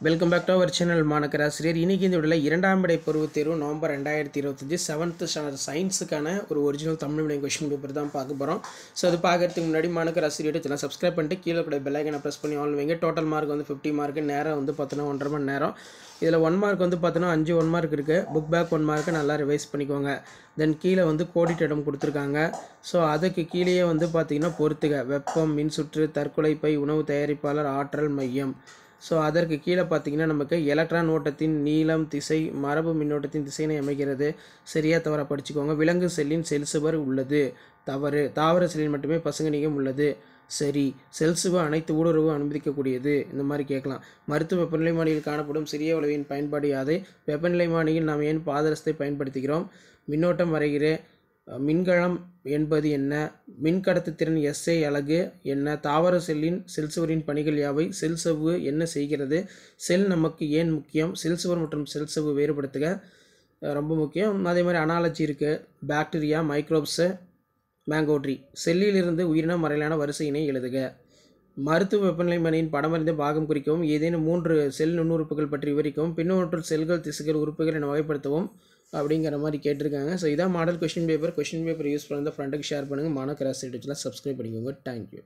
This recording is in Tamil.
Welcome back to our channel மாணக்கராசிரியர். இன்றைக்கி இந்த வீடியோவில் இரண்டாம் விடை பருவத் தேர்வு நவம்பர் 2025 7th ஸ்டாண்டர்ட் சயின்ஸுக்கான ஒரு original Tamil medium question paper தான் பார்க்க போகிறோம். ஸோ அது பார்க்கறதுக்கு முன்னாடி மாணக்கராசிரியர் சேனல் சப்ஸ்கிரைப் பண்ணிட்டு கீழே கூட பெல் ஐக்கனை ப்ரெஸ் பண்ணி ஆன் வைங்க. டோட்டல் மார்க் வந்து 50 மார்க்கு, நேரம் வந்து பார்த்தோன்னா 1.5 மணி நேரம். இதில் 1 மார்க் வந்து பார்த்தோன்னா 5 1 மார்க் இருக்குது. புக் பேக் 1 மார்க்கு நல்லா ரிவைஸ் பண்ணிக்கோங்க. தென் கீழே வந்து கோடிட்ட இடம் கொடுத்துருக்காங்க. ஸோ அதுக்கு கீழேயே வந்து பார்த்திங்கன்னா பொறுத்துக வெப்பம், மின்சுற்று, தற்கொலை பை, உணவு தயாரிப்பாளர், ஆற்றல் மையம். ஸோ அதற்கு கீழே பார்த்தீங்கன்னா நமக்கு எலக்ட்ரான் ஓட்டத்தின் நீளம், திசை, மரபு மின்னோட்டத்தின் திசையினை அமைகிறது. சரியாக தவறாக படிச்சுக்கோங்க. விலங்கு செல்லின் செல் சுவர் உள்ளது. தவறு. தாவர செல்லில் மட்டுமே பசுங்கணிகம் உள்ளது. சரி. செல் சுவர் அனைத்து ஊடுருவு அனுமதிக்கக்கூடியது. இந்த மாதிரி கேட்கலாம். மருத்துவ வெப்பநிலைமானியில் காணப்படும் சிறிய அளவின் பயன்பாடு யாது? வெப்பநிலைமானியில் நாம் ஏன் பாதரசத்தை பயன்படுத்துகிறோம்? மின்னோட்டம் வரைகிறேன். மின்கலம் என்பது என்ன? மின்கடத்துத்திறன் SI அலகு என்ன? தாவர செல்லின் செல் சுவரின் பணிகள் யாவை? செல் சவ்வு என்ன செய்கிறது? செல் நமக்கு ஏன் முக்கியம்? செல் சுவர் மற்றும் செல் சவ்வு வேறுபடுத்துக ரொம்ப முக்கியம். அதே மாதிரி அனாலஜி இருக்குது. Bacteria, மைக்ரோப்ஸு, Mangotree. செல்லிலிருந்து உயிரின மறையிலான வரிசையினை எழுதுக. மருத்துவ வெப்பநிலைமானியின் படமறிந்த பாகம் குறிக்கவும். ஏதேனும் 3 செல் நுண்ணுறுப்புகள் பற்றி விவரிக்கவும். பின்னவற்றுள் செல்கள், திசுகள், உறுப்புகள் என வகைப்படுத்தவும் அப்படிங்கிற மாதிரி கேட்டிருக்காங்க. ஸோ இதான் மாடல் கொஸ்டின் பேப்பர் யூஸ் பண்ணி ஃப்ரெண்டுக்கு ஷேர் பண்ணுங்கள். மாணக்கராசிரியர் சப்ஸ்கிரைப் பண்ணிக்கோங்க. தேங்க்யூ.